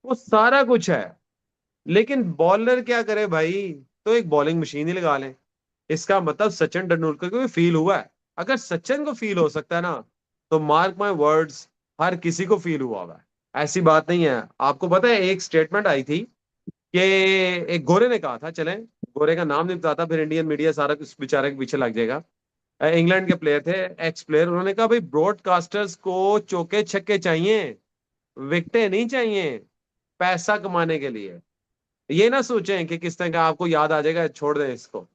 वो सारा कुछ है। लेकिन बॉलर क्या करे भाई? तो एक बॉलिंग मशीन ही लगा लें। इसका मतलब सचिन तेंदुलकर को भी फील हुआ है। अगर सचिन को फील हो सकता है ना, तो मार्क माय वर्ड्स, हर किसी को फील हुआ होगा। ऐसी बात नहीं है। आपको पता है एक स्टेटमेंट आई थी कि एक गोरे ने कहा था, चलें गोरे का नाम नहीं बताता, फिर इंडियन मीडिया सारा कुछ बेचारे के पीछे लग जाएगा। इंग्लैंड के प्लेयर थे, एक्स प्लेयर, उन्होंने कहा भाई ब्रॉडकास्टर्स को चौके छक्के चाहिए, विकेटें नहीं चाहिए, पैसा कमाने के लिए। ये ना सोचें कि किस तरह का आपको याद आ जाएगा, छोड़ दें इसको।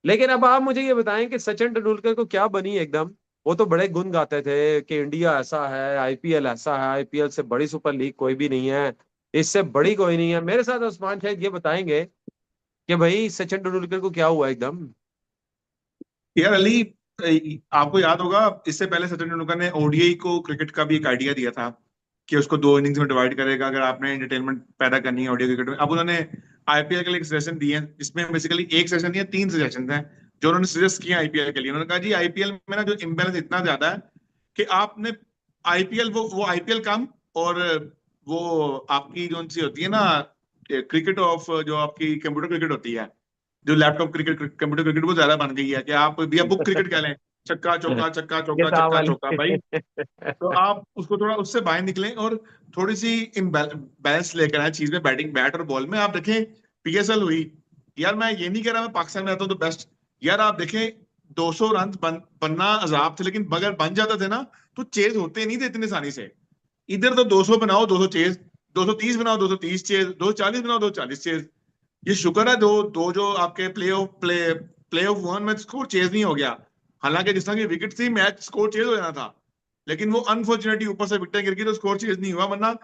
लेकिन अब आप मुझे ये बताएं कि सचिन तेंदुलकर को क्या बनी एकदम। वो तो बड़े गुण गाते थे कि इंडिया ऐसा है, आईपीएल ऐसा है, आईपीएल से बड़ी सुपर लीग कोई भी नहीं है, इससे बड़ी कोई नहीं है। मेरे साथ उस्मान शायद ये बताएंगे कि भाई सचिन तेंदुलकर को क्या हुआ एकदम। यार अली, आपको याद होगा इससे पहले सचिन तेंदुलकर ने ओडीआई को क्रिकेट का भी एक आइडिया दिया था कि उसको दो इनिंग्स में डिवाइड करेगा अगर आपने एंटरटेनमेंट पैदा करनी है ओडीआई क्रिकेट में। अब उन्होंने आईपीएल के लिए एक सेशन दिए हैं, जिसमें बेसिकली एक सेशन दिया, तीन सेशन हैं जो उन्होंने सजेस्ट किए आईपीएल के लिए। उन्होंने कहा जी आईपीएल में ना जो इम्बैलेंस इतना ज्यादा है कि आपने आईपीएल वो आईपीएल कम, और वो आपकी जो सी होती है ना क्रिकेट ऑफ जो आपकी कंप्यूटर क्रिकेट होती है, जो लैपटॉप क्रिकेट कंप्यूटर क्रिकेट वो ज्यादा बन गई है कि आप भैया बुक क्रिकेट कह लें, छक्का चौका छक्का चौका किताब छक्का वाली। चौका भाई। तो आप उसको थोड़ा उससे बाहर निकलें और थोड़ी सी बैलेंस लेकर आए चीज में, बैटिंग बैट और बॉल में। आप देखें पीएसएल हुई, यार मैं ये नहीं कह रहा मैं पाकिस्तान में आता हूँ तो बेस्ट, यार आप देखें 200 रन बनना अजाब थे, लेकिन अगर बन जाते थे ना तो चेज होते नहीं थे इतनी आसानी से। इधर तो 200 बनाओ 200 चेज, 230 बनाओ 230 चेज, 240 बनाओ 240 चेज। ये शुक्र है दो दो जो आपके प्ले ऑफ वन में स्कोर चेज नहीं हो गया। हालांकि जिस तरह की विकेट थी मैच स्कोर चेज हो जाना था, लेकिन वो अनफॉर्चुनेटली ऊपर से विकेट गिर गई तो स्कोर चेज नहीं हुआ, वरना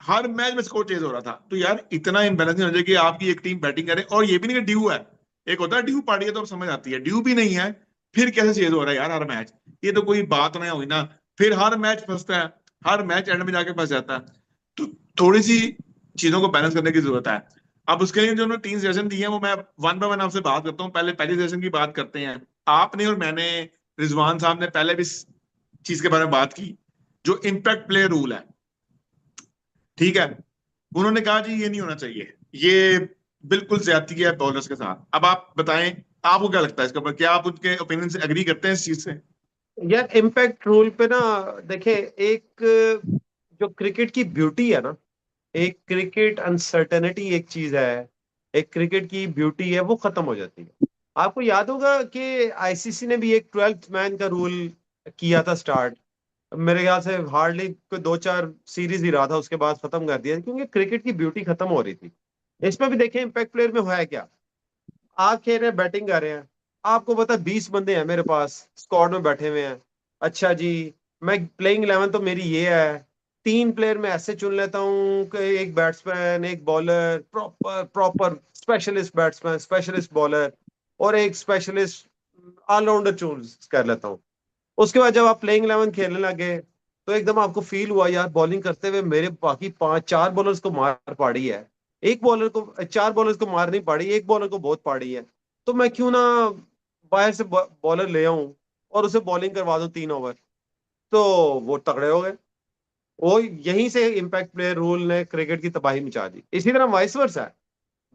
हर मैच में स्कोर चेज हो रहा था। तो यार इतना इम्बेलेंस नहीं हो जाए कि आपकी एक टीम बैटिंग करे और ये भी नहीं कि ड्यू है। एक होता है ड्यू पार्टी है तो अब समझ आती है, ड्यू भी नहीं है फिर कैसे चेज हो रहा है यार हर मैच। ये तो कोई बात नहीं हुई ना। फिर हर मैच फंसता है, हर मैच एंड में जाके फंस जाता है। तो थोड़ी सी चीजों को बैलेंस करने की जरूरत है। अब उसके लिए जो उन्होंने तीन सेशन दिए हैं वो मैं वन बाय वन आपसे बात करता हूँ। पहले पहली सेशन की बात करते हैं। आपने और मैंने, रिजवान साहब ने पहले भी इस चीज के बारे में बात की, जो इम्पैक्ट प्लेयर रूल है, ठीक है। उन्होंने कहा जी ये नहीं होना चाहिए, ये बिल्कुल ज्यादती है बॉलर्स के साथ। अब आप बताएं आपको क्या लगता है इसके ऊपर, क्या आप उनके ओपिनियन से एग्री करते हैं इस चीज से? यार इम्पैक्ट रूल पे ना, देखे, एक जो क्रिकेट की ब्यूटी है ना, एक क्रिकेट अनसर्टेनिटी एक चीज है, एक क्रिकेट की ब्यूटी है, वो खत्म हो जाती है। आपको याद होगा कि आईसीसी ने भी एक 12th मैन का रूल किया था स्टार्ट। मेरे ख्याल से हार्डली कोई दो चार सीरीज ही रहा था, उसके बाद खत्म कर दिया क्योंकि क्रिकेट की ब्यूटी खत्म हो रही थी। इसमें भी देखें इम्पैक्ट प्लेयर में हुआ है क्या। आप खेल रहे हैं, बैटिंग कर रहे हैं, आपको पता 20 बंदे हैं मेरे पास स्क्वाड में बैठे हुए हैं। अच्छा जी, मैं प्लेइंग 11 तो मेरी ये है, तीन प्लेयर मैं ऐसे चुन लेता हूँ कि एक बैट्समैन, एक bowler, proper proper specialist batsman, specialist bowler, और एक स्पेशलिस्ट ऑलराउंडर चूज कर लेता हूँ। उसके बाद जब आप प्लेइंग 11 खेलने लगे, तो एकदम आपको फील हुआ यार बॉलिंग करते हुए मेरे बाकी पांच चार बॉलर्स को मार पड़ी है, एक बॉलर को, चार बॉलर्स को मार नहीं पड़ी, एक बॉलर को बहुत पड़ी है। तो मैं क्यों ना बाहर से बॉलर ले आऊं और उसे बॉलिंग करवा दूं 3 ओवर। तो वो तगड़े हो गए। वो यहीं से इम्पैक्ट प्लेयर रूल ने क्रिकेट की तबाही मचा दी। इसी तरह वाइस वर्सा है,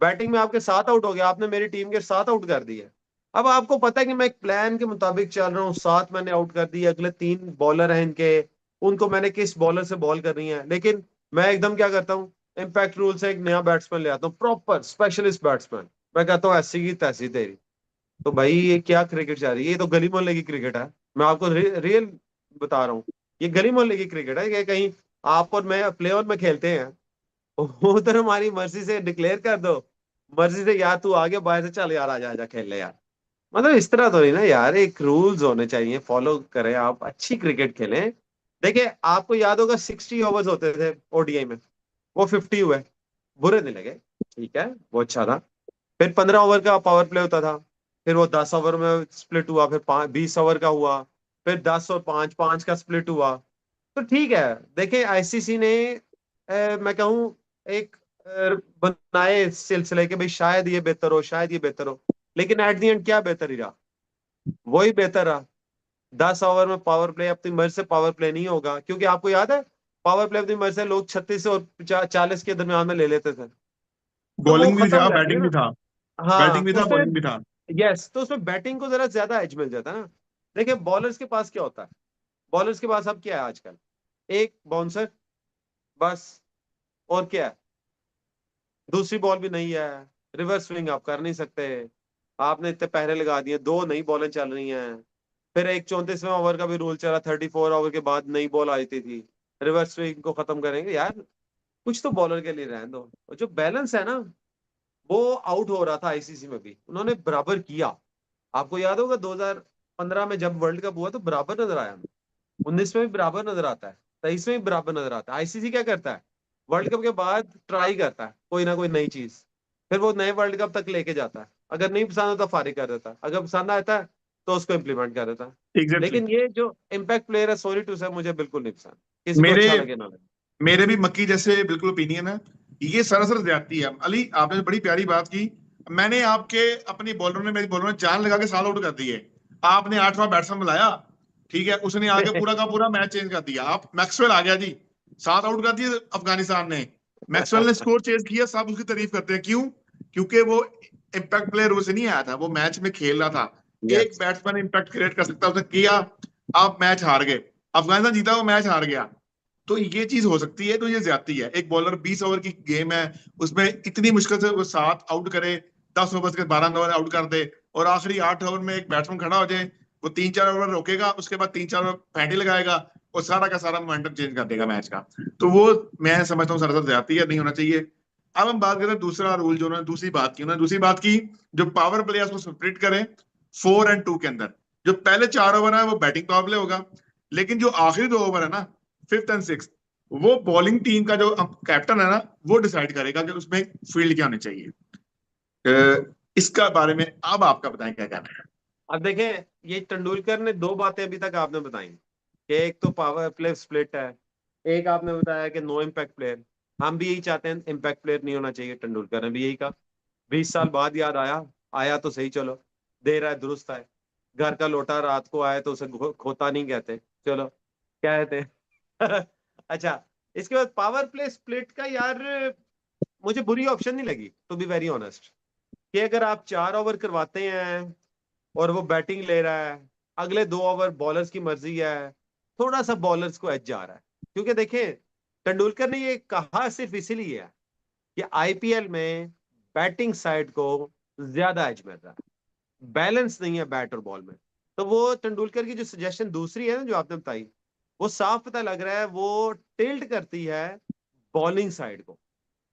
बैटिंग में आपके 7 आउट हो गया, आपने मेरी टीम के 7 आउट कर दिए। अब आपको पता है कि मैं एक प्लान के मुताबिक चल रहा हूँ, 7 मैंने आउट कर दिए, अगले 3 बॉलर हैं इनके, उनको मैंने किस बॉलर से बॉल करनी है। लेकिन मैं एकदम क्या करता हूँ, इम्पैक्ट रूल से एक नया बैट्समैन ले आता हूँ, प्रॉपर स्पेशलिस्ट बैट्समैन। मैं कहता हूँ ऐसी की तैसी तेरी। तो भाई ये क्या क्रिकेट जा रही है? ये तो गली मोहल्ले की क्रिकेट है। मैं आपको रियल बता रहा हूँ, ये गली मोहल्ले की क्रिकेट है। कि कहीं आप और मैं प्ले ऑन में खेलते हैं, उधर हमारी मर्जी से डिक्लेयर कर दो, मर्जी से यार तू आगे बाहर से चल यार, आजा आजा खेल ले यार। मतलब इस तरह तो नहीं ना यार, एक रूल्स होने चाहिए, फॉलो करें आप, अच्छी क्रिकेट खेलें। देखिए आपको याद होगा 60 ओवर्स होते थे ओडीआई में, वो 50 हुए, बुरे नहीं लगे, ठीक है, वो अच्छा था। फिर 15 ओवर का पावर प्ले होता था, फिर वो 10 ओवर में स्प्लिट हुआ, फिर 20 ओवर का हुआ, फिर 10 और 5, 5 का स्प्लिट हुआ। तो ठीक है। देखिए आईसीसी ने मैं कहूँ एक बनाए सिलसिले के भाई शायद ये बेहतर हो, शायद ये बेहतर हो, लेकिन एट द एंड क्या बेहतर ही रहा? वही बेहतर रहा। 10 ओवर में पावर प्ले, अपनी मर्जी से पावर प्ले नहीं होगा, क्योंकि आपको याद है पावर प्ले अपनी मर्जी से लोग 36 और 40 के दरमियान में ले लेते थे, तो वो बॉलिंग भी खत्म था, हो जाती है बैटिंग ना। भी था, बैटिंग हाँ भी था, उसमें, बॉलिंग भी था। यस, तो उसमें बैटिंग को जरा ज्यादा एज मिल जाता है ना। देखिए बॉलर्स के पास क्या होता है, बॉलर्स के पास अब क्या है आजकल, एक बाउंसर बस, और क्या है, दूसरी बॉल भी नहीं है, रिवर्स स्विंग आप कर नहीं सकते, आपने इतने पहरे लगा दिए, दो नई बॉलें चल रही हैं, फिर एक 34वें ओवर का भी रूल चला, 34 ओवर के बाद नई बॉल आई थी, रिवर्स स्विंग को खत्म करेंगे यार, कुछ तो बॉलर के लिए रहने दो। और जो बैलेंस है ना, वो आउट हो रहा था आईसीसी में भी, उन्होंने बराबर किया। आपको याद होगा 2015 में जब वर्ल्ड कप हुआ तो बराबर नजर आया, 19 में भी बराबर नजर आता है, 23 में भी बराबर नजर आता है। आईसीसी क्या करता है, वर्ल्ड कप के बाद ट्राई करता है कोई ना कोई नई चीज, फिर वो नए वर्ल्ड कप तक लेके जाता है, अगर नहीं पसंद आता फारिग कर देता है, अगर पसंद आता है तो उसको इम्प्लीमेंट कर देता है। एग्जैक्टली। लेकिन ये जो इम्पैक्ट प्लेयर है, सॉरी टू से, मुझे बिल्कुल नहीं पसंद, किसी को मेरे अच्छा लगे ना लगे। मेरे भी मक्की जैसे बिल्कुल ओपिनियन है। ये सरासर ज्यादती है अली, आपने बड़ी प्यारी बात की। मैंने आपके अपनी बॉलर ने मेरी बॉलर ने जान लगा के साल आउट कर दिए। आपने 8वां बैट्समैन बुलाया, ठीक है, उसने आके पूरा का पूरा मैच चेंज कर दिया। आप मैक्सवेल आ गया जी, 7 आउट कर दिए अफगानिस्तान ने। मैक्सवेल ने स्कोर चेंज किया, सब उसकी तारीफ करते हैं, क्यों? क्योंकि वो इम्पैक्ट प्लेयर से नहीं आया था, वो मैच में खेल रहा था। एक यस। बैट्समैन इम्पैक्ट क्रिएट कर सकता है, उसने किया। आप मैच हार गए, अफगानिस्तान जीता, वो मैच हार गया। तो ये चीज हो सकती है, तो ये ज्यादती है। एक बॉलर 20 ओवर की गेम है, उसमें इतनी मुश्किल से वो 7 आउट करे, 10 ओवर के 12 ओवर आउट कर दे, और आखिरी 8 ओवर में एक बैट्समैन खड़ा हो जाए, वो 3-4 ओवर रोकेगा, उसके बाद 3-4 ओवर फैंटी लगाएगा, और सारा का सारा मोमेंटम चेंज कर देगा मैच का। तो वो मैं समझता हूँ सरासर ज्यादती है, नहीं होना चाहिए। अब हम बात करते हैं दूसरा रूल, जो उन्होंने दूसरी बात की, उन्होंने दूसरी बात की जो पावर प्लेयर्स को स्प्लिट करें 4 और 2 के अंदर। जो पहले 4 ओवर है वो बैटिंग पावर प्ले होगा, लेकिन जो आखिरी 2 ओवर है ना, फिफ्थ एंड सिक्स, वो बॉलिंग टीम का जो कैप्टन है ना, वो डिसाइड करेगा कि उसमें फील्ड क्या होनी चाहिए। इसका बारे में अब आपका बताएं क्या कहना है। अब देखें, ये तेंदुलकर ने दो बातें अभी तक आपने बताई, कि एक तो पावर प्ले स्प्लिट है, एक आपने बताया कि नो इम्पैक्ट प्लेयर। हम भी यही चाहते हैं, इम्पैक्ट प्लेयर नहीं होना चाहिए, तेंदुलकर ने भी यही कहा। 20 साल बाद याद आया, आया तो सही, चलो, देर है दुरुस्त है, घर का लोटा रात को आए तो उसे खोता नहीं कहते, चलो क्या कहते हैं। अच्छा, इसके बाद पावर प्ले स्प्लिट का यार, मुझे बुरी ऑप्शन नहीं लगी टू बी वेरी ऑनेस्ट, कि अगर आप 4 ओवर करवाते हैं और वो बैटिंग ले रहा है, अगले 2 ओवर बॉलर्स की मर्जी है, थोड़ा सा बॉलर्स को एज जा रहा है। क्योंकि देखें, तेंदुलकर ने ये कहा सिर्फ इसीलिए है कि आईपीएल में बैटिंग साइड को ज्यादा एज मिल रहा है, बैलेंस नहीं है बैट और बॉल में। तो वो तेंदुलकर की जो सजेशन दूसरी है ना, जो आपने बताई, वो साफ पता लग रहा है वो टिल्ट करती है बॉलिंग साइड को,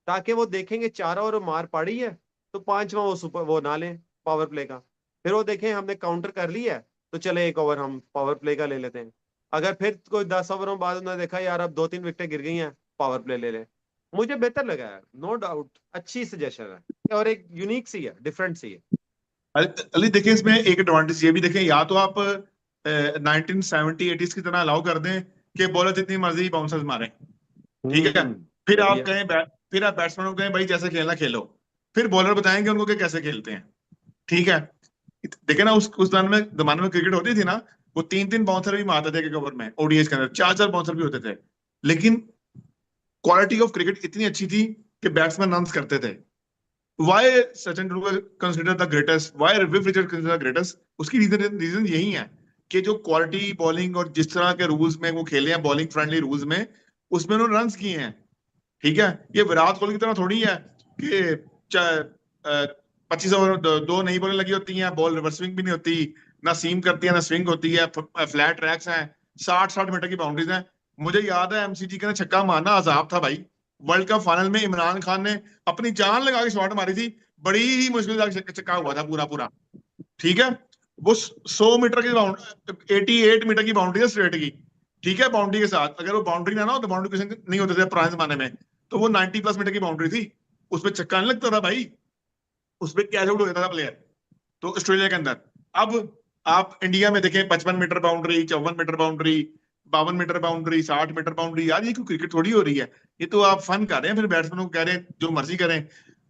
ताकि वो देखेंगे 4 ओवर मार पड़ी है, तो पांचवा वो सुपर वो ना लें पावर प्ले का, फिर वो देखें हमने काउंटर कर लिया है, तो चले एक ओवर हम पावर प्ले का ले लेते हैं। अगर फिर कोई 10 ओवरों बाद उन्होंने देखा यार अब 2-3 विकेटें गिर गई हैं, पावर प्ले ले ले। मुझे बेहतर लगा है, नो डाउट, अच्छी सजेशन है और एक यूनिक सी है, डिफरेंट सी है। अली अली, देखिए इसमें एक एडवांटेज ये भी देखें, या तो आप 1970-80s की तरह अलाउ कर दें कि बॉलर जितनी मर्जी बाउंसर्स मारे, ठीक है। फिर ये भी आप है। कहें फिर आप बैट्समैन को कहें भाई जैसे खेलना खेलो, फिर बॉलर बताएंगे उनको कि कैसे खेलते हैं, ठीक है। देखे ना, उस जमाने में क्रिकेट होती थी ना, वो 3-3 बाउंसर भी मारते थे एक ओवर में, ओडीएस के अंदर 4-4 बाउंसर भी होते थे। लेकिन क्वालिटी ऑफ क्रिकेट इतनी अच्छी थी कि बैट्समैन रन करते थे। Why Sachin Tendulkar consider the greatest, why Viv Richard consider the greatest, उसकी रीजन यही है कि जो क्वालिटी बॉलिंग और जिस तरह के रूल्स में वो खेले हैं, बॉलिंग फ्रेंडली रूल्स में, उसमें उन्होंने रन किए हैं, ठीक है। ये विराट कोहली की तरह थोड़ी है कि 25 ओवर दो नई बॉलें लगी होती हैं, बॉल रिवर्स स्विंग भी नहीं होती, ना सीम करती है ना स्विंग होती है, फ्लैट ट्रैक्स हैं, 60-60 मीटर की बाउंड्रीज हैं। मुझे याद है एमसीजी का छक्का मारना अजाब था भाई। वर्ल्ड कप फाइनल में इमरान खान ने अपनी जान लगा के शॉट मारी थी, बड़ी ही मुश्किल से छक्का हुआ था पूरा पूरा, ठीक है। वो 100 मीटर की बाउंड्री, 88 मीटर की बाउंड्री है स्ट्रेट की, ठीक है। बाउंड्री के साथ अगर वो बाउंड्री ना हो तो बाउंड्री क्वेश्चन नहीं होते थे पुराने जमाने में, तो वो 90+ मीटर की बाउंड्री थी, उसमें छक्का नहीं लगता था भाई, उसमें कैच आउट हो जाता था प्लेयर। तो ऑस्ट्रेलिया के अंदर, अब आप इंडिया में देखें 55 metre boundary, 54 metre boundary, 52 metre boundary, 60 metre boundary, यार ये क्यों क्रिकेट थोड़ी हो रही है। ये तो आप फन कर रहे हैं, फिर बैट्समैनों को कह रहे हैं जो मर्जी करें।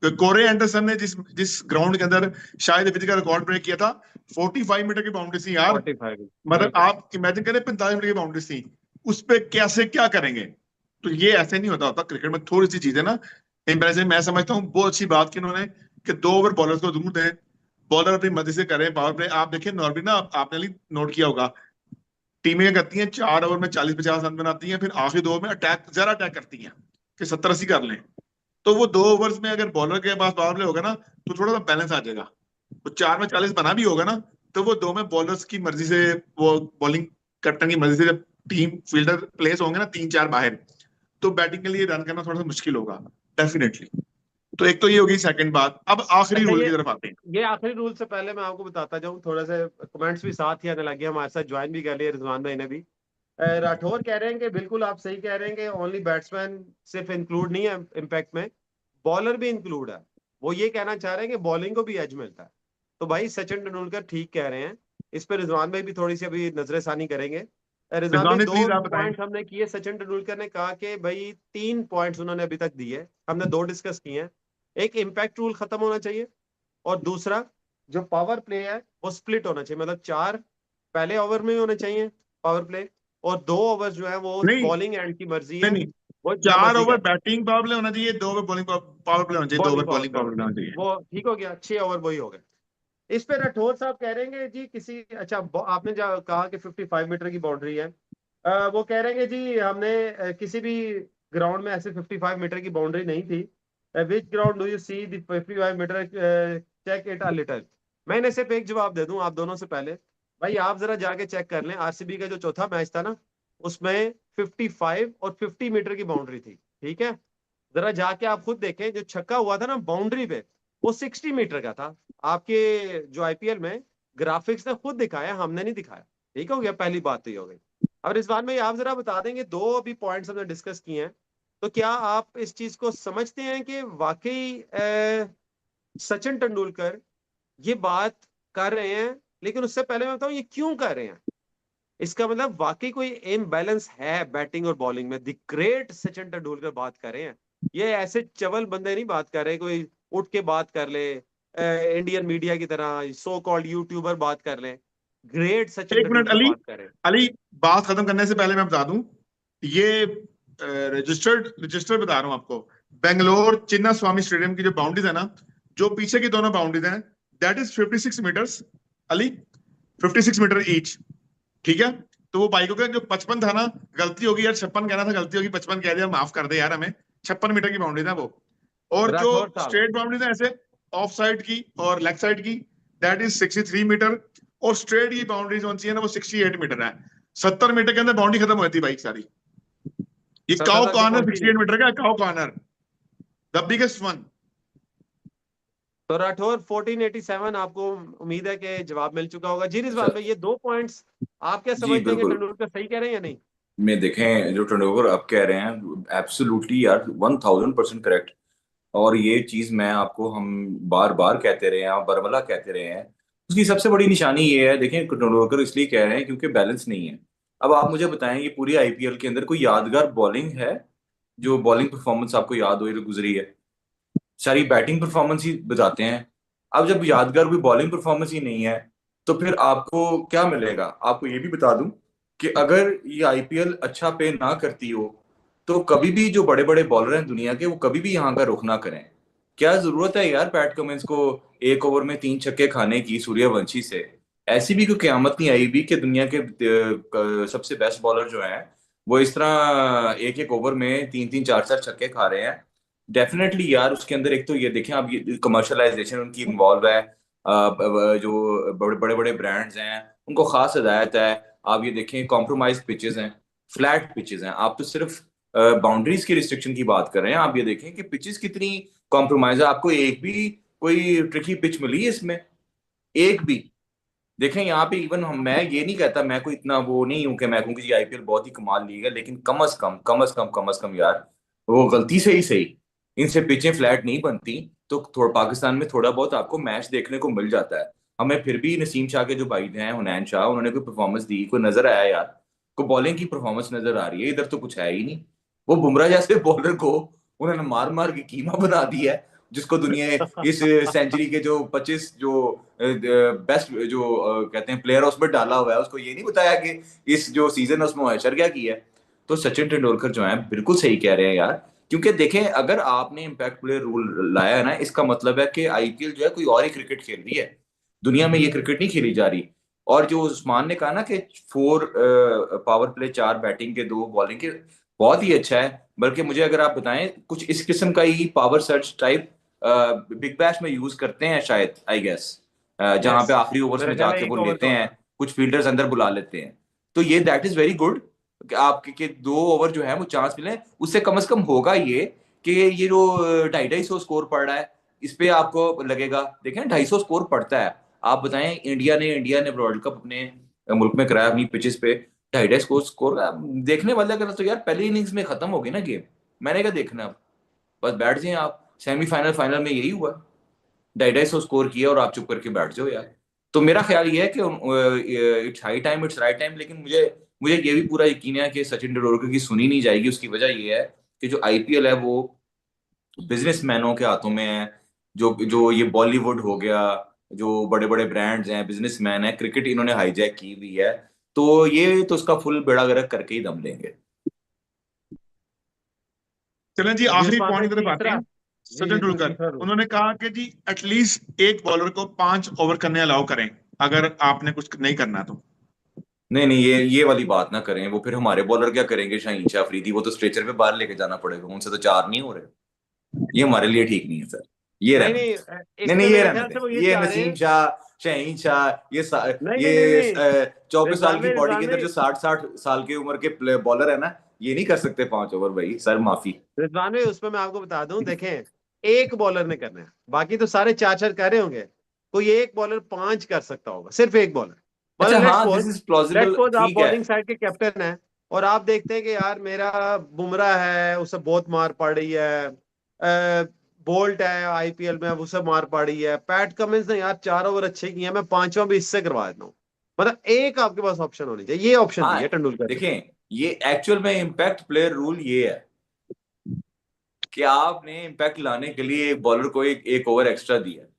तो कोरे एंडरसन ने जिस जिस ग्राउंड के अंदर शायद विजय का रिकॉर्ड ब्रेक किया था, 45 मीटर की बाउंड्री थी यार। 45, मतलब बिल्कुल। आप इमेजिन करें 45 मीटर की बाउंड्री थी, उस पे कैसे क्या करेंगे। तो ये ऐसे नहीं होता क्रिकेट में थोड़ी सी चीजें ना इम्प्रेसिव मैं समझता हूँ। बहुत अच्छी बात की उन्होंने कि 2 ओवर बॉलर्स को जरूर दें, बॉलर अपनी मर्जी से करें पावर प्ले। आप देखिए नॉर्मली ना, आपने नोट किया होगा, टीमें क्या करती हैं, 4 ओवर में 40-50 रन बनाती हैं, फिर आखिरी 2 ओवर में अटैक, जरा अटैक करती हैं कि 70-80 कर लें। तो वो 2 ओवर्स में अगर बॉलर के पास पावर प्ले होगा ना, तो थोड़ा सा बैलेंस आ जाएगा। वो 4 में 40 बना भी होगा ना, तो वो 2 में बॉलर्स की मर्जी से, वो बॉलिंग कैप्टन की मर्जी से, जब टीम फील्डर प्लेस होंगे ना 3-4 बाहर, तो बैटिंग के लिए रन करना थोड़ा सा मुश्किल होगा डेफिनेटली। तो एक तो ये होगी, सेकंड बात। अब आखिरी अच्छा, रूल की तरफ आते हैं। ये आखिरी रूल से पहले मैं आपको बताता जाऊं, थोड़ा सा कमेंट्स भी साथ ही आने लगे, हमारे साथ ज्वाइन भी कर लिए रिजवान भाई ने भी। राठौर कह रहे हैं कि बिल्कुल आप सही कह रहे हैं कि ओनली बैट्समैन सिर्फ इंक्लूड नहीं है इम्पैक्ट में, बॉलर भी इंक्लूड है। वो ये कहना चाह रहे हैं कि बॉलिंग को भी एज मिलता है। तो भाई सचिन तेंदुलकर ठीक कह रहे हैं। इस पर रिजवान भाई भी थोड़ी सी अभी नजरेसानी करेंगे। रिजवान भाई रिजवान दो प्लीज आप बताएं। पॉइंट हमने किए, सचिन तेंदुलकर ने कहा कि भाई 3 पॉइंट्स उन्होंने अभी तक दिए, हमने 2 डिस्कस किए हैं। एक इम्पैक्ट रूल खत्म होना चाहिए, और दूसरा जो पावर प्ले है वो स्प्लिट होना चाहिए, मतलब 4 पहले ओवर में ही होने चाहिए पावर प्ले, और 2 ओवर जो है वो नहीं बॉलिंग एंड की मर्जी नहीं है, नहीं, वो जो 4 मर्जी ओवर करे। बैटिंग पावर प्ले होना चाहिए, 2 ओवर बॉलिंग पावर प्ले होना चाहिए, 2 over bowling power bowling play power होना प्ले होना चाहिए, चाहिए। वो ठीक हो गया, 6 ओवर वही हो गए। इस पे राठौर साहब कह रहे हैं जी किसी, अच्छा आपने जो कहा कि 55 मीटर की बाउंड्री है, वो कह रहे हैं जी हमने किसी भी ग्राउंड में ऐसे 55 मीटर की बाउंड्री नहीं थी। Which ground do you see the 55 metre, check it a little. मैं इन्हें सिर्फ एक जवाब दे दूं आप दोनों से पहले। भाई आप जरा जाके चेक कर लें, आरसीबी का जो चौथा मैच था ना, उसमें 55 और 50 मीटर की बाउंड्री थी, ठीक है। जरा जाके आप खुद देखें, जो छक्का हुआ था ना बाउंड्री पे, वो 60 मीटर का था। आपके जो आईपीएल में ग्राफिक्स ने खुद दिखाया, हमने नहीं दिखाया। ठीक हो गया, पहली बात तो ये हो गई। अब रिजवान भाई आप जरा बता देंगे, 2 अभी पॉइंट्स हमने डिस्कस किए हैं, तो क्या आप इस चीज को समझते हैं कि वाकई सचिन तेंदुलकर ये बात कर रहे हैं, लेकिन उससे पहले मैं बताऊं ये क्यों कर रहे हैं? इसका मतलब वाकई कोई इम बैलेंस है बैटिंग और बॉलिंग में, द ग्रेट सचिन तेंदुलकर बात कर रहे हैं। ये ऐसे चवल बंदे नहीं बात कर रहे, कोई उठ के बात कर ले इंडियन मीडिया की तरह, सो कॉल्ड यूट्यूबर बात कर ले। ग्रेट सचिन 1 मिनट तेंदुलकर अली, बात कर रहे हैं। अली, बात खत्म करने से पहले मैं बता दूं, ये रजिस्टर्ड बता रहा हूं आपको। बेंगलोर चिन्ना स्वामी स्टेडियम की जो बाउंड्रीज है ना, जो पीछे की दोनों बाउंड्रीज हैं, दैट इज 56 मीटर्स अली, 56 मीटर ईच। ठीक है। तो वो भाई को जो 55 था ना, गलती होगी यार, 56 कहना था, गलती होगी, 55 कह दिया, माफ कर दे यार हमें। 56 मीटर की बाउंड्री था वो। और जो राठौर साहब, स्ट्रेट बाउंड्री है ऐसे, ऑफ साइड की और लेग साइड की, दैट इज 63 मीटर। और स्ट्रेट की बाउंड्री जो है ना, वो 68 मीटर है। 70 मीटर के अंदर बाउंड्री खत्म होती है भाई सारी। ये काउ 70 तक तो कॉर्नर पहुंची सिक्सटी नहीं। एट मीटर का, cow corner, the biggest one. तो राठौर 1487, आपको उम्मीद है कि जवाब मिल चुका होगा जी। अच्छा। रिजवान भाई ये 2 पॉइंट्स आप क्या जी समझते हैं कि बिल्कुल। तेंदुलकर सही कह रहे हैं या नहीं? मैं देखें जो टर्नओवर आप कह रहे हैं, एब्सोल्युटली यार 1000% करेक्ट। और ये चीज मैं आपको, हम बार बार कहते रहे हैं, आप बरमला कहते रहे हैं। उसकी सबसे बड़ी निशानी ये है, देखें टर्नओवर इसलिए कह रहे हैं क्योंकि बैलेंस नहीं है। अब आप मुझे बताएं, ये पूरी आईपीएल के अंदर कोई यादगार बॉलिंग है जो बॉलिंग परफॉर्मेंस आपको याद हो, ये गुजरी है? सारी बैटिंग परफॉर्मेंस ही बताते हैं। अब जब यादगार कोई बॉलिंग परफॉर्मेंस ही नहीं है, तो फिर आपको क्या मिलेगा? आपको ये भी बता दूं कि अगर ये आईपीएल अच्छा पे ना करती हो, तो कभी भी जो बड़े बड़े बॉलर हैं दुनिया के, वो कभी भी यहाँ का रुख ना करें। क्या जरूरत है यार पैट कमिंस को 1 ओवर में 3 छक्के खाने की सूर्यवंशी से? ऐसी भी कोई क्यामत नहीं आई भी कि दुनिया के सबसे बेस्ट बॉलर जो हैं, वो इस तरह 1 1 ओवर में 3 3 4 4 छक्के खा रहे हैं। डेफिनेटली यार, उसके अंदर एक तो ये देखें आप, ये कमर्शलाइजेशन उनकी इन्वॉल्व है। जो बड़े बड़े बड़े ब्रांड्स हैं, उनको खास हिदायत है। आप ये देखें, कॉम्प्रोमाइज पिचेस हैं, फ्लैट पिचेस हैं। आप तो सिर्फ बाउंड्रीज की रिस्ट्रिक्शन की बात कर रहे हैं। आप ये देखें कि पिचेस कितनी कॉम्प्रोमाइज है। आपको एक भी कोई ट्रिकी पिच मिली है इसमें? एक भी? देखें यहाँ पे इवन हम, मैं ये नहीं कहता, मैं कोई इतना वो नहीं हूं कि मैं कहूँ कि जी आईपीएल बहुत ही कमाल लीग है, लेकिन कम अज कम यार, वो गलती से ही सही, इनसे पिचें फ्लैट नहीं बनती। तो थोड़ा पाकिस्तान में थोड़ा बहुत आपको मैच देखने को मिल जाता है। हमें फिर भी नसीम शाह के जो भाई हैं, हुनैन शाह, उन्होंने कोई परफॉर्मेंस दी, कोई नजर आया यार? को बॉलिंग की परफॉर्मेंस नजर आ रही है? इधर तो कुछ है ही नहीं। वो बुमराह जैसे बॉलर को उन्होंने मार मार के कीमा बना दिया है, जिसको दुनिया इस सेंचुरी के जो 25 जो बेस्ट जो कहते हैं प्लेयर, उसमें डाला हुआ है। उसको ये नहीं बताया कि इस जो सीजन है उसमें हैशर क्या किया है। तो सचिन तेंदुलकर जो है बिल्कुल सही कह रहे हैं यार। क्योंकि देखें, अगर आपने इम्पैक्ट प्लेयर रूल लाया है ना, इसका मतलब है कि आईपीएल जो है कोई और ही क्रिकेट खेल रही है, दुनिया में ये क्रिकेट नहीं खेली जा रही। और जो उस्मान ने कहा ना कि 4 पावर प्ले, 4 बैटिंग के, 2 बॉलिंग के, बहुत ही अच्छा है। बल्कि मुझे अगर आप बताएं, कुछ इस किस्म का ही power search type big bash में यूज करते हैं शायद, आई गेस, जहां यस, पे आखिरी ओवर्स मेरा में ख्याल है जाके वो 1 ओवर लेते का हैं, होता है। कुछ फील्डर्स अंदर बुला लेते हैं। तो ये दैट इज वेरी गुड कि आपके के 2 ओवर जो है वो चांस मिले। उससे कम से कम होगा ये कि ये जो 250-250 स्कोर पड़ रहा है, इस पे आपको लगेगा, देखें 250 स्कोर पड़ता है। आप बताएं, इंडिया ने वर्ल्ड कप अपने मुल्क में कराया, अपनी पिचेस पे 250 स्कोर स्कोर देखने वाला अगर, तो यार पहली इनिंग्स में खत्म हो गई ना गेम। मैंने क्या देखना अब, बस बैठ जाए आप। सेमीफाइनल फाइनल में यही हुआ, 250 स्कोर किया और आप चुप करके बैठ जाओ यार। तो मेरा ख्याल ये है कि it's high time, it's right time. लेकिन मुझे मुझे ये भी पूरा यकीन है कि सचिन तेंदुलकर की सुनी नहीं जाएगी। उसकी वजह ये है कि जो आईपीएल है वो बिजनेसमैनों के हाथों में है। जो जो ये बॉलीवुड हो गया, जो बड़े बड़े ब्रांड्स हैं, बिजनेसमैन है, क्रिकेट इन्होंने हाईजैक की हुई है। तो ये तो उसका फुल बेड़ा गर्क करके ही दम लेंगे। चलें जी, जी आखिरी उस्मान भाई पॉइंट की तरफ आते तीसरा। हैं। जी सचिन जी, तेंदुलकर, तीसरा रूल। उन्होंने कहा कि जी एटलीस्ट एक बॉलर को 5 ओवर करने अलाउ करें, अगर आपने कुछ नहीं करना तो। नहीं नहीं, ये वाली बात ना करें। वो फिर हमारे बॉलर क्या करेंगे, शाहीन शाह अफरीदी, वो तो स्ट्रेचर पे बाहर लेके जाना पड़ेगा, उनसे तो 4 नहीं हो रहे। ये हमारे लिए ठीक नहीं है सर, ये नहीं रहने दें। नहीं, नहीं नहीं, इसमें ये मेरे रहने ख्याल दें। से वो ये ये चाह रहे नसीम हैं। शाह, शाहीन शाह, नहीं नहीं नहीं ये नहीं, 24 साल रिजवान की भाई, बॉडी के रिजवान अंदर भाई, जो 60-60 साल की उम्र के बॉलर है ना, ये नहीं कर सकते 5 ओवर भाई, सर माफी। रिजवान भाई, उसमें मैं आपको बता दूं, देखें, एक बॉलर ने करना है, बाकी तो सारे चार चार कर रहे होंगे। कोई एक बॉलर 5 कर सकता होगा, सिर्फ एक बॉलर। अच्छा मतलब लेट्स हाँ, सपोज, दिस इज प्लॉजिबल, आप ठीक है। बॉलिंग साइड के कैप्टन हैं, और आप देखते हैं कि यार मेरा बुमराह है, उसे बहुत मार पड़ रही है, बोल्ट है आईपीएल में, अब उसे मार पड़ रही है, पैट कमिंस ने यार 4 ओवर अच्छे किए हैं, मैं पांचवा भी इससे करवा देता हूँ। मतलब एक आपके पास ऑप्शन होनी चाहिए, ये ऑप्शन हाँ दिया तेंदुलकर ने। देखें, ये एक्चुअल में इम्पैक्ट प्लेयर रूल ये है कि आपने इम्पैक्ट लाने के लिए एक बॉलर को एक ओवर एक्स्ट्रा दिया है,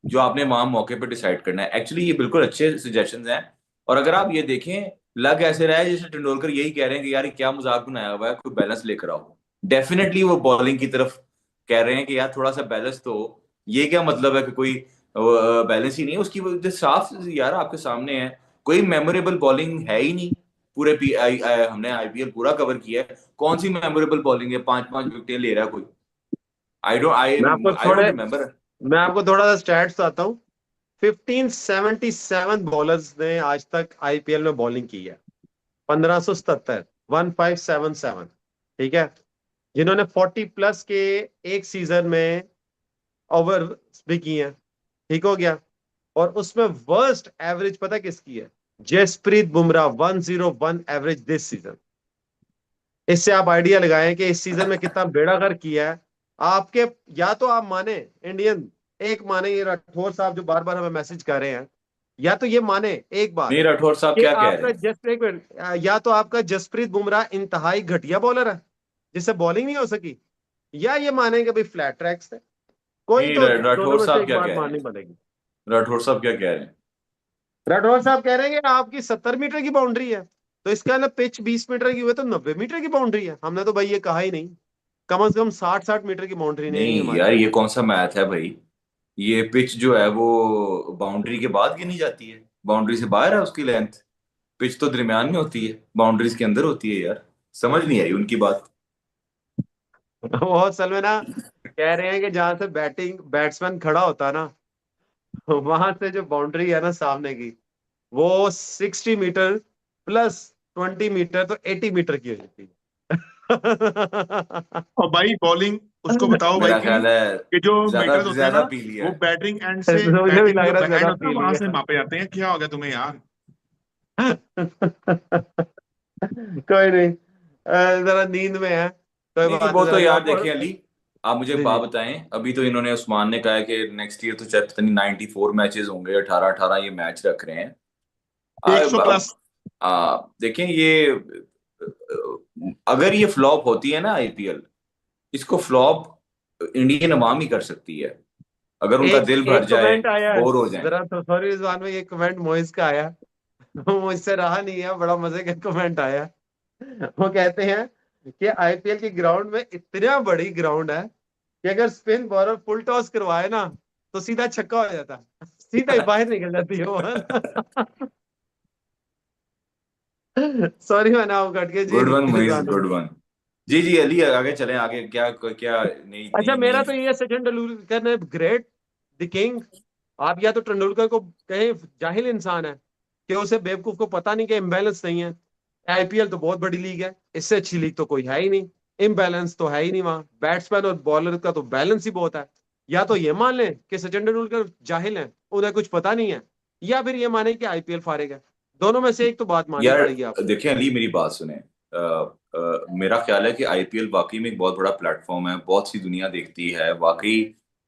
जो आपने वहां मौके पे डिसाइड करना है। एक्चुअली ये बिल्कुल अच्छे सजेशंस हैं। और अगर आप ये देखें, लग ऐसे रहा है जैसे तेंदुलकर यही कह रहे हैं कि यार ये क्या मजाक बनाया हुआ है, कोई बैलेंस लेकर आओ। डेफिनेटली वो बॉलिंग की तरफ कह रहे हैं कि यार थोड़ा सा बैलेंस। तो ये क्या मतलब है कि कोई बैलेंस ही नहीं है उसकी वजह, साफ यार आपके सामने है, कोई मेमोरेबल बॉलिंग है ही नहीं। पूरे हमने आईपीएल पूरा कवर किया है, कौन सी मेमोरेबल बॉलिंग है, 5-5 विकेटें ले रहा है कोई? मैं आपको आई डोंट थोड़े रिमेम्बर। मैं आपको थोड़ा सा स्टैट्स आता हूँ। 1577 बॉलर्स ने आज तक आईपीएल में बॉलिंग की है। 1577, 1577, ठीक है। जिन्होंने 40 प्लस के एक सीजन में ओवर भी किए हैं, ठीक हो गया। और उसमें वर्स्ट एवरेज पता किसकी है? Jasprit Bumrah, 101 average this season. इससे आप आइडिया लगाएं कि इस सीजन में कितना बेड़ा गर्क किया है आपके। या तो आप माने इंडियन, एक माने ये राठौर साहब जो बार बार हमें मैसेज कर रहे हैं, या तो ये माने एक बात नहीं, राठौर साहब कि क्या कह रहे आपका हैं? एक मिनट, या तो आपका जसप्रीत बुमराह इंतहाई घटिया बॉलर है जिससे बॉलिंग नहीं हो सकी, या ये माने कि भाई फ्लैट ट्रैक्स है। कोई नहीं, तो दोनों राठौर में से साहब एक क्या बात कह रहे माननी हैं? पड़ेगी। राठौर साहब क्या कह रहे हैं? राठौर साहब कह रहे हैं कि आपकी 70 मीटर की बाउंड्री है, तो इसका ना पिच 20 मीटर की हुई तो 90 मीटर की बाउंड्री है। हमने तो भाई ये कहा ही नहीं, कम से कम 60-60 मीटर की बाउंड्री नहीं नहीं हमारी। यार, ये कौन सा मैथ है भाई? ये पिच जो है वो बाउंड्री के बाद गिनी जाती है, बाउंड्री से बाहर है उसकी लेंथ। पिच तो दरमियान में होती है, बाउंड्रीज के अंदर होती है यार। समझ नहीं आई उनकी बात। वो असल में ना कह रहे हैं कि जहां से बैटिंग बैट्समैन खड़ा होता है ना, वहां से जो बाउंड्री है ना सामने की, वो 60 मीटर प्लस 20 मीटर, तो 80 मीटर की हो जाती है। और भाई बॉलिंग, उसको बताओ भाई मेरा की ख्याल है कि जो ज्यादा मीटर्स होते हैं ज्यादा ना, पी लिया वो है। बैटिंग एंड से तो मुझे भी बैटिंग लग जो रहा है बैंड ज्यादा होता है पी वहां लिया। से मापे जाते हैं। क्या हो गया तुम्हें यार? कोई नहीं, जरा नींद में है, कोई नहीं बात वो नहीं, तो जरा यार और। देखिए अली, आप मुझे एक जी बात जी बताएं। अभी तो इन्होंने, उस्मान ने कहा है कि नेक्स्ट ईयर तो शायद पता नहीं 94 मैचेस होंगे, 18-18 ये मैच रख रहे हैं। 100 प्लस। अब देखें ये, अगर ये फ्लॉप होती है ना आईपीएल, इसको फ्लॉप इंडियन अवाम ही कर सकती है, अगर उनका एक दिल भर एक जाए, कमेंट आया है, बोर हो जाए। जरा तो सॉरी रिजवान में, एक कमेंट मोइस का आया। मुझसे रहा नहीं है, बड़ा मजे का कमेंट आया। वो कहते हैं कि आईपीएल की ग्राउंड में इतना बड़ी ग्राउंड है कि अगर स्पिन बॉलर फुल टॉस करवाए ना तो सीधा छक्का हो जाता है, सीधा ही बाहर निकल जाती है वो। सॉरी मैंने आप कट के जी good one Muiz, Rizwan. Good one. जी जी अली, आगे चलें, आगे क्या क्या नई अच्छा नई मेरा नई। तो ये सचिन तेंदुलकर ने ग्रेट द किंग। आप या तो तेंदुलकर को कहें जाहिल इंसान है कि उसे बेवकूफ को पता नहीं कि इम्बैलेंस नहीं है। आईपीएल तो बहुत बड़ी लीग है, इससे अच्छी लीग तो कोई है ही नहीं। इम्बैलेंस तो है ही नहीं वहां, बैट्समैन और बॉलर का तो बैलेंस ही बहुत है। या तो ये मान लें कि सचिन तेंदुलकर जाहिल है, उन्हें कुछ पता नहीं है, या फिर ये माने कि आईपीएल फारेग है। दोनों में से एक तो बात माननी यार पड़ेगी आपको। देखें अली, मेरी बात सुने। मेरा ख्याल है कि आईपीएल वाकई में एक बहुत बड़ा प्लेटफॉर्म है, बहुत सी दुनिया देखती है, वाकई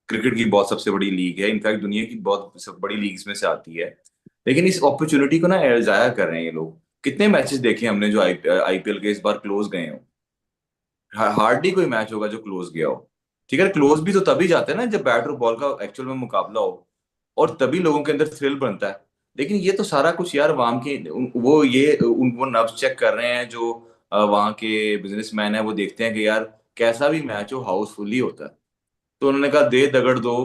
क्रिकेट की बहुत सबसे बड़ी लीग है, इनफैक्ट दुनिया की बहुत सब बड़ी लीग्स में से आती है। लेकिन इस अपॉर्चुनिटी को ना जाया कर रहे हैं ये लोग। कितने मैचेस देखे हमने जो आईपीएल के इस बार क्लोज गए हो। हार्डली कोई मैच होगा जो क्लोज गया हो। ठीक है, क्लोज भी तो तभी जाते हैं ना जब बैट और बॉल का एक्चुअल में मुकाबला हो, और तभी लोगों के अंदर थ्रिल बनता है। लेकिन ये तो सारा कुछ यार वहां के वो नब्ज चेक कर रहे हैं जो वहां के बिजनेसमैन है, वो देखते हैं कि यार कैसा भी मैच हो हाउसफुल ही होता है। तो उन्होंने कहा दे दगड़ दो,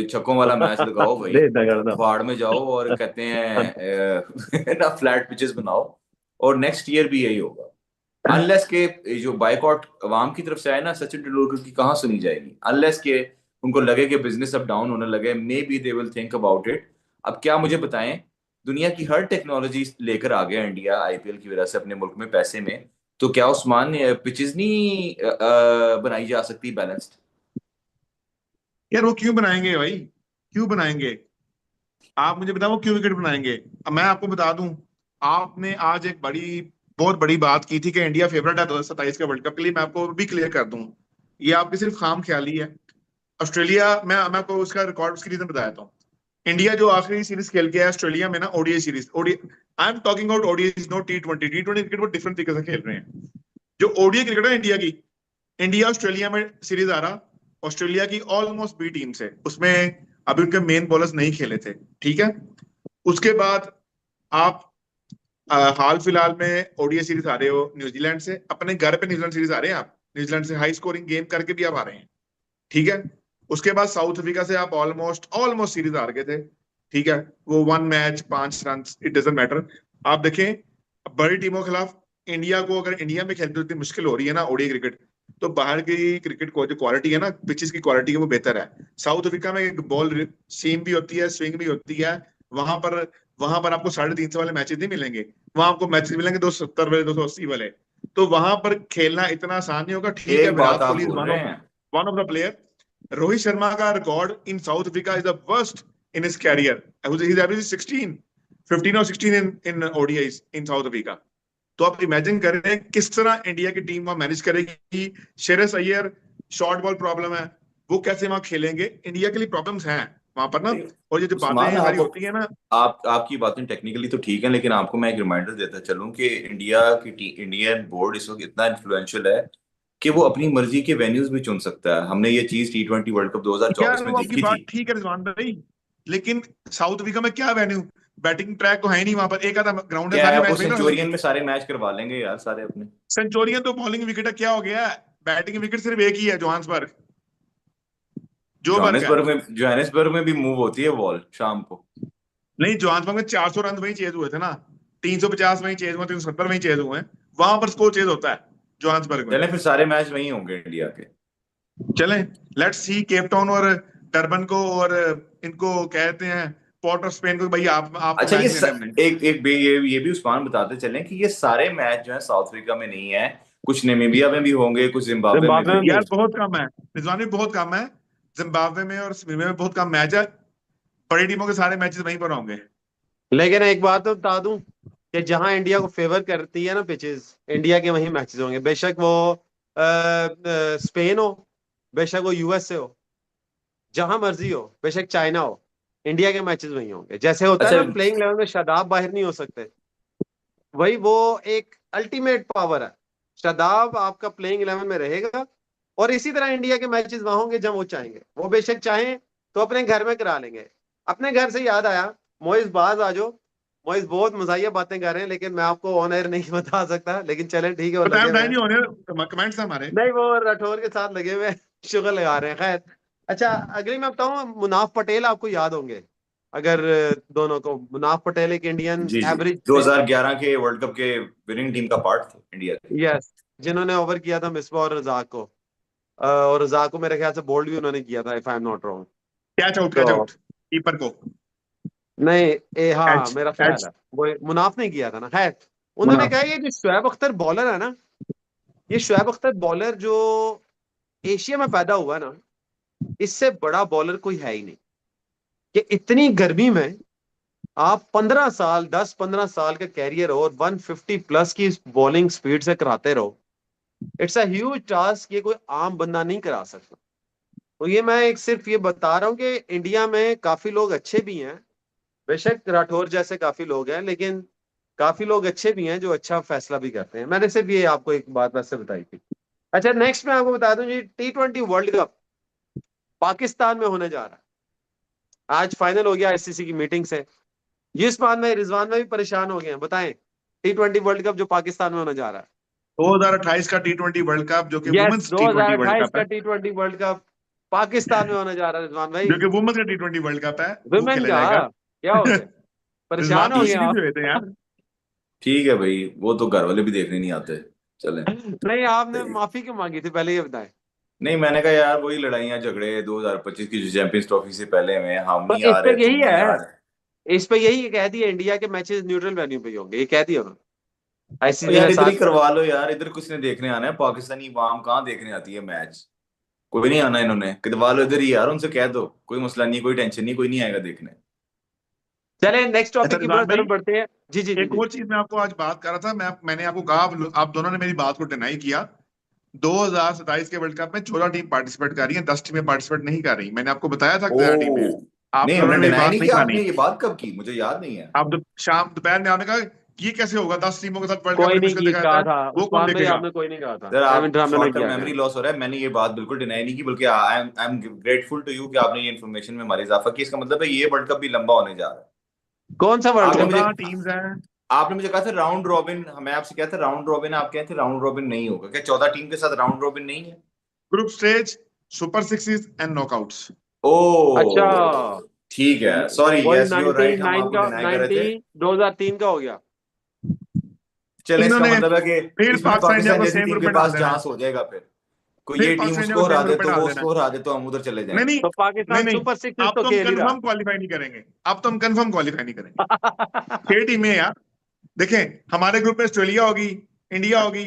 छक्कों वाला मैच लगाओ भाई, दे दगड़ दो। भाड़ में जाओ, और कहते हैं ना फ्लैट पिचेस बनाओ, और नेक्स्ट ईयर भी यही होगा। अनलेस के जो बायकॉट अवाम की तरफ से आए ना, सचिन तेंदुलकर की कहाँ सुनी जाएगी, अनलेस के उनको लगे कि बिजनेस अब डाउन होने लगे, may be they will think about it. अब क्या मुझे बताएं, दुनिया की हर टेक्नोलॉजी लेकर आ गया इंडिया आईपीएल की वजह से अपने मुल्क में पैसे में। तो क्या उस्मान पिचेस नहीं बनाई जा सकती बैलेंस्ड? यार वो क्यों बनाएंगे भाई, क्यों बनाएंगे? आप मुझे बताओ वो क्यों विकेट बनाएंगे? अब मैं आपको बता दूं, आपने आज एक बड़ी बहुत बड़ी बात की थी कि इंडिया फेवरेट है 2027 के वर्ल्ड कप के लिए। मैं आपको भी क्लियर कर दूं, ये आपकी सिर्फ खाम ख्याली है। ऑस्ट्रेलिया, मैं आपको उसका रिकॉर्ड, उसकी रीजन बताता हूँ। इंडिया जो आखिरी सीरीज खेल के है ऑस्ट्रेलिया में ना, ODI series, OD I am talking about ODI, not T20. T20 cricket वो डिफरेंट तरीके से खेल रहे हैं। जो ओडीआई क्रिकेट है इंडिया की, इंडिया ऑस्ट्रेलिया में सीरीज आ रहा, ऑस्ट्रेलिया की ऑलमोस्ट बी टीम से, उसमें अभी उनके मेन बॉलर्स नहीं खेले थे, ठीक है। उसके बाद आप हाल फिलहाल में ओडीआई सीरीज आ रहे हो न्यूजीलैंड से, अपने घर पे न्यूजीलैंड सीरीज आ रहे हैं आप, न्यूजीलैंड से हाई स्कोरिंग गेम करके भी आप आ रहे हैं, ठीक है। उसके बाद साउथ अफ्रीका से आप ऑलमोस्ट ऑलमोस्ट सीरीज हार गए थे, ठीक है। वो 1 match 5 run, it doesn't matter. आप देखें बड़ी टीमों के खिलाफ इंडिया को, अगर इंडिया में खेलते इतनी मुश्किल हो रही है ना ओडीआई क्रिकेट, तो बाहर की क्रिकेट को जो क्वालिटी है ना, पिचेस की क्वालिटी है वो बेहतर है। साउथ अफ्रीका में एक बॉल सीम भी होती है, स्विंग भी होती है। वहां पर वहां पर आपको 350 वाले मैचेस नहीं मिलेंगे, वहां आपको मैचेस मिलेंगे 270 वाले, 280 वाले। तो वहां पर खेलना इतना आसान नहीं होगा, ठीक है। एक बात विराट आप कोहली इज भूल रहे हैं। One of the player. Rohit Sharma का record in South Africa is the worst in his career, he is average 16, 15 और 16 in ODIs in South Africa. तो आप इमेजिन कर रहे हैं किस तरह इंडिया की टीम वहां मैनेज करेगी। Shreyas Iyer, short ball problem है, वो कैसे वहां खेलेंगे? इंडिया के लिए प्रॉब्लम्स हैं वहां पर ना। और ये जो उस्मान, बातें सारी आप होती है ना, आपकी बातें टेक्निकली तो ठीक है, लेकिन आपको मैं एक रिमाइंडर देता चलूं कि इंडियन बोर्ड इस वक्त इतना इन्फ्लुएंशियल है कि वो अपनी मर्जी के वेन्यूज भी चुन सकता है। हमने ये चीज टी20 वर्ल्ड कप 2024 यार में वो आपकी देखी बात थी। ठीक है रिजवान भाई, लेकिन साउथ अफ्रीका में क्या वेन्यू, बैटिंग ट्रैक तो है ही नहीं वहां पर, एक आधा ग्राउंड है, क्या है, सारे वो मैच नहीं ना हो सेंचुरियन सकते। में सारे मैच करवा लेंगे यार सारे अपने। सेंचुरियन तो बॉलिंग विकेट है, क्या हो गया? बैटिंग विकेट सिर्फ एक ही है, जोहान्सबर्ग, जोबर्ग है। जोहानिसबर्ग में भी मूव होती है बॉल शाम को। नहीं, जोहान्सबर्ग में 400 रन वहीं चेज हुए थे ना, 350 वहीं चेज हुए, 370 वहीं चेज हुए हैं। वहां पर स्कोर चेज होता है जोहान्सबर्ग में। चलें फिर, सारे मैच वहीं होंगे इंडिया के। चलें, लेट्स सी केप टाउन और टर्बन को, और इनको कहते हैं पोर्ट ऑफ स्पेन को, भाई आप तो अच्छा, मैच लेने हमने। ये भी उस्मान बताते चलें कि ये सारे मैच जो है साउथ अफ्रीका में नहीं है, कुछ नामीबिया में भी होंगे, कुछ जिम्बाब्वे में जिम्बाब्वे भी में भी। यार बहुत कम है रिजवानी, बहुत कम है। जिम्बाब्वे में और स्पेन में बहुत कम मैच है। बड़ी टीमों के सारे मैचेस वहीं पर होंगे। लेकिन एक बात तो बता दूं कि जहां इंडिया को फेवर करती है ना पिचेस, इंडिया के वहीं मैचेस होंगे, बेशक वो स्पेन हो, बेशक वो यूएसए हो, जहां मर्जी हो, बेशक चाइना हो, इंडिया के मैचेस वहीं होंगे। जैसे होता है अच्छा। ना प्लेइंग लेवल में शादाब बाहर नहीं हो सकते, वही वो एक अल्टीमेट पावर है। शादाब आपका प्लेइंग इलेवन में रहेगा, और इसी तरह इंडिया के मैचेस वहां होंगे जब वो चाहेंगे। वो बेशक चाहें तो अपने घर में करा लेंगे। अपने घर से याद आया, मोइज बाज आ जाओ, मोइस बहुत मजाहिया बातें कर रहे हैं, लेकिन मैं आपको ऑन एयर नहीं बता सकता, लेकिन चलें ठीक है, वो तो लगे टाइम हुए टाइम हैं। नहीं होने कमेंट्स है हमारे। नहीं, वो राठौर के साथ लगे हुए हैं, शुगर लगा रहे हैं। खैर, अच्छा अगली मैं बताऊं, मुनाफ पटेल आपको याद होंगे, अगर दोनों को, मुनाफ पटेल एक इंडियन जी जी, एवरेज। 2011 के वर्ल्ड कप के विनिंग टीम का पार्ट थे इंडिया के। यस, जिन्होंने ओवर किया था मिसबा और रजाक को, और रजाक को मेरे ख्याल से बोल्ड भी उन्होंने किया था, if I am not wrong. Catch तो आउट कीपर को। नहीं, हाँ एच मेरा ख्याल एच है वो मुनाफ ने किया था ना। खैर, उन्होंने मुनाफ। कहा ये जो शुएब अख्तर बॉलर है ना, ये शुएब अख्तर बॉलर जो एशिया में पैदा हुआ ना, इससे बड़ा बॉलर कोई है ही नहीं। कि इतनी गर्मी में आप 15 साल, 10-15 साल का कैरियर और 150 प्लस की बॉलिंग स्पीड से कराते रहो, इट्स अ ह्यूज टास्क, ये कोई आम बंदा नहीं करा सकता। तो ये मैं एक सिर्फ ये बता रहा हूँ कि इंडिया में काफी लोग अच्छे भी हैं, बेशक राठौर जैसे काफी लोग हैं, लेकिन काफी लोग अच्छे भी हैं जो अच्छा फैसला भी करते हैं। मैंने सिर्फ ये आपको एक बात वैसे बताई थी। अच्छा, नेक्स्ट मैं आपको बता दूं जी, T20 वर्ल्ड कप पाकिस्तान में होने जा रहा है। आज फाइनल हो गया आईसीसी की मीटिंग से। जिस बात में रिजवान में भी परेशान हो गए हैं, बताएं, T20 वर्ल्ड कप जो पाकिस्तान में होने जा रहा है। 2028 का T20 वर्ल्ड कप जो कि yes, women's T20 world 2028 cup का है, T20 वर्ल्ड कप पाकिस्तान में होने जा रहा है रिजवान भाई। जो कि वुमेन्स का T20 वर्ल्ड कप है, वो विमेन खेला का, जाएगा। क्या हो गया, परेशान रिजवान हो तो गए सीरीज आप? हुए थे यार। ठीक है भाई, वो तो घर वाले भी देखने नहीं आते। चलें। नहीं, आपने माफी क्यों मांगी थी, पहले ये बताएं। नहीं, मैंने कहा यार वही लड़ाइयाँ झगड़े 2025 की जो चैंपियंस ट्रॉफी से पहले में, हम तो नहीं इस आ पे रहे तुम यही नहीं आ है, रहे। इस पे यही कह दिया, इंडिया के मैचेस न्यूट्रल वेन्यू पे ही होंगे, ये कह दिया उन्होंने, और आईसीसी यार ने इधर ही साथ। करवा लो यार, इधर किसने देखने आना है? पाकिस्तानी वाम कहाँ देखने आती है मैच? कोई नहीं आना, इन्होंने करवा लो इधर ही यार, उनसे कह दो कोई मसला नहीं, कोई टेंशन नहीं, कोई नहीं आएगा देखने। चले नेक्स्ट अच्छा टॉपिक की रिजवान भाई, तरफ बढ़ते हैं। जी जी जी एक जी। और चीज मैं आपको आज बात कर रहा था, मैंने आपको कहा, आप दोनों ने मेरी बात को डिनाई किया। 2027 के वर्ल्ड कप में 14 टीम पार्टिसिपेट कर रही है, 10 टीमें पार्टिसिपेट नहीं कर रही। मैंने आपको बताया था ओ, 13 टीमें हैं। आप नहीं दोनों हमने ने मेरी डिनाई बात नहीं नहीं किया, मानी। आपने ये बात कब की मुझे याद नहीं है। आप शाम दोपहर में आपने कहा ये कैसे होगा, 10 टीमों के साथ वर्ल्ड कप कोई नहीं रिमिशन की देखा जाता कहा है, था वो कौन उस्मान भाई, देखेगा। आपने कोई नहीं कहा था, सर आई मीन आप ड्रामा में शॉर्ट टर्म किया गया। मेमोरी लॉस हो रहा है, मैंने ये बात बिल्कुल डिनाई नहीं की, बल्कि I am grateful to you कि आपने ये इन्फॉर्मेशन में हमारी इजाफा की। इसका मतलब है ये वर्ल्ड कप भी लंबा होने जा रहा है। कौन सा वर्ल्ड आपने कप? मुझे 14 टीम्स हैं। आपने मुझे कहा था राउंड रॉबिन, मैं आपसे कहा था राउंड रॉबिन, आप कहे थे राउंड रॉबिन नहीं होगा क्या? 14 टीम के साथ राउंड रॉबिन नहीं है? Group stage, super sixes and knockouts. अच्छा, ओ ठीक है, सॉरी, वही यस यू आर राइट, हम 99 आपको का, डिनाई कर रहे 90 थे। 2003 का हो गया। चले, इसका इन्होंने मतलब है कि फिर इसमें पाकिस्तान इंडिया पाकिस्तान को जैसी सेम टीम ग्रुप के में डाल पास देना है। चांस हो जाएगा फिर। कोई फिर ये टीम पाकिस्तान इंडिया उसको को हरा सेम दे ग्रुप में तो डाल वो देना है। उसको हरा दे तो हम उधर चले नहीं जाएंगे। नहीं तो नहीं पाकिस्तान नहीं, सुपर सिक्स अब तो तो हम खेल ही रहा कंफर्म क्वालिफाई नहीं करेंगे। अब तो हम कंफर्म क्वालिफाई नहीं करेंगे। 6 टीमें यार। देखें, हमारे ग्रुप में ऑस्ट्रेलिया होगी, इंडिया होगी,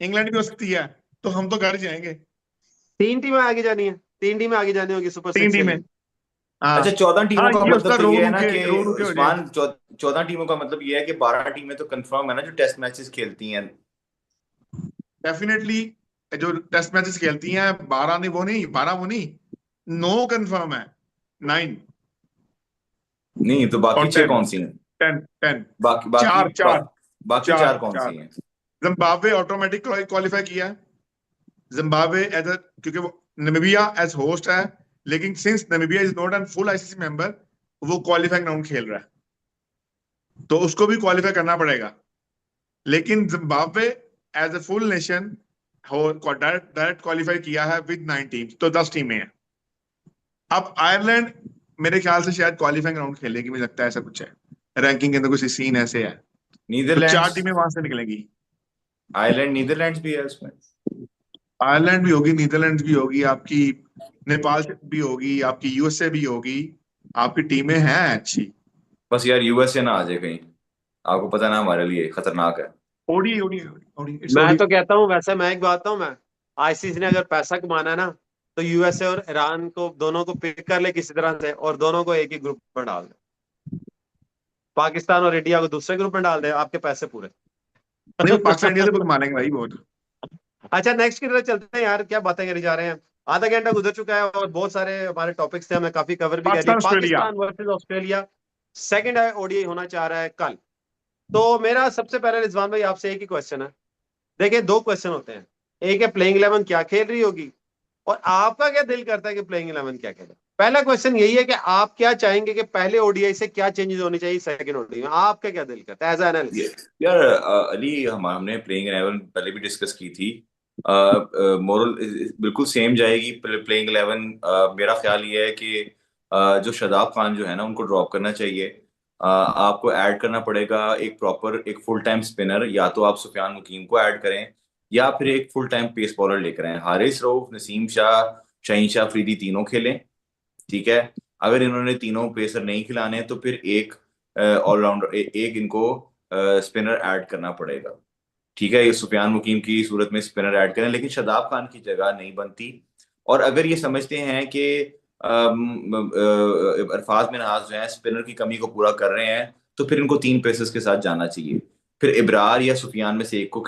इंग्लैंड भी हो सकती है, तो हम तो घर जाएंगे। 3 टीमें आगे जानी है, 3 टीमें आगे जानी होगी सुपर 3 सिक्स के टीमें। लिए। हाँ अच्छा, 14 टीमों हाँ, का ये मतलब उसका तो रो ये है रू ना के कि रो रू के हो जाए। उस्मान, 14 टीमों का मतलब ये है कि 12 टीमें तो कंफर्म है ना जो टेस्ट मैचेस खेलती हैं। डेफिनेटली जो टेस्ट मैचेस खेलती हैं, 12 नहीं, वो नहीं, 12 वो नहीं, 9 कंफर्म है, 9 नहीं तो बाकी और 6 10। कौन सी हैं? 10 10। बाकी बाकी चार चार बाकी चार 4 कौन चार सी हैं? जिम्बाब्वे ऑटोमेटिक क्वालिफाई किया है। जिम्बाब्वे एज अ, क्योंकि वो नामीबिया एज होस्ट है, लेकिन since Namibia is not an full ICC member, वो क्वालिफाइंग राउंड खेल रहा है, तो उसको भी क्वालिफाई करना पड़ेगा। लेकिन Zimbabwe as a full nation हो डायरेक्ट डायरेक्ट क्वालिफाई किया है विद 9 टीम्स, तो 10 टीमें हैं। अब आयरलैंड मेरे ख्याल से शायद क्वालिफाइंग राउंड खेलेगी, मुझे लगता है ऐसा कुछ है, रैंकिंग के अंदर कुछ सीन ऐसे है, तो 4 नीदरलैंड्स, टीमें वहां से निकलेंगी। आयरलैंड, नीदरलैंड्स भी है उसमें। आयरलैंड भी होगी, नीदरलैंड्स भी होगी आपकी, नेपाल भी होगी आपकी, यूएसए भी होगी आपकी, टीमें हैं अच्छी। बस यार यूएसए ना आ जाए कहीं, आपको पता ना हमारे लिए खतरनाक है। ओडी ओडी ओडी इट्स मैं ओडी। तो कहता हूँ, वैसे मैं एक बात बताऊँ, मैं आईसीसी ने अगर पैसा कमाना है ना, तो यूएसए और ईरान को दोनों को पिक कर ले किसी तरह से, और दोनों को एक ही ग्रुप में डाल दे। पाकिस्तान और इंडिया को दूसरे ग्रुप में डाल दे, आपके पैसे पूरे। नहीं, वो पाकिस्तान इंडिया से बहुत मानेंगे भाई, बहुत। अच्छा, नेक्स्ट की तरफ चलते हैं यार, क्या बातें करी जा रहे हैं। आधा घंटा गुजर चुका है और बहुत सारे हमारे टॉपिक्स थे, हमें काफी कवर भी कर लिए। Pakistan Australia. Pakistan versus Australia second ODI होना चाह रहा है कल। तो मेरा सबसे पहले रिजवान भाई आपसे एक ही क्वेश्चन है। देखिए, 2 क्वेश्चन होते हैं। एक है प्लेइंग 11 क्या खेल रही होगी, और आपका क्या दिल करता है कि प्लेइंग 11 क्या कहता है? पहला क्वेश्चन यही है कि आप क्या चाहेंगे कि पहले ओडीआई से क्या चेंजेस होने चाहिए सेकंड ओडीआई में, आपका क्या दिल करता है एज एनालिस्ट? यार अली, हमने प्लेइंग 11 पहले भी डिस्कस की थी। मोरल बिल्कुल सेम जाएगी प्लेइंग 11। मेरा ख्याल ये है कि जो शादाब खान जो है ना, उनको ड्रॉप करना चाहिए। आपको ऐड करना पड़ेगा एक प्रॉपर एक फुल टाइम स्पिनर, या तो आप सुफियान मुकीम को ऐड करें या फिर एक फुल टाइम पेस बॉलर लेकर आए। हारिस रऊफ, नसीम शाह, शहीन शाह अफरीदी तीनों खेलें, ठीक है। अगर इन्होंने तीनों पेसर नहीं खिलाने तो फिर एक ऑलराउंडर एक इनको स्पिनर ऐड करना पड़ेगा, ठीक है। ये सुफियान मुकीम की सूरत में स्पिनर ऐड करें, लेकिन शादाब खान की जगह नहीं बनती। और अगर ये समझते हैं कि अरफाज मिनहाज जो है स्पिनर की कमी को पूरा कर रहे हैं, तो फिर इनको तीन पेसर्स के साथ जाना चाहिए। फिर इब्रार या सुफियान में से एक को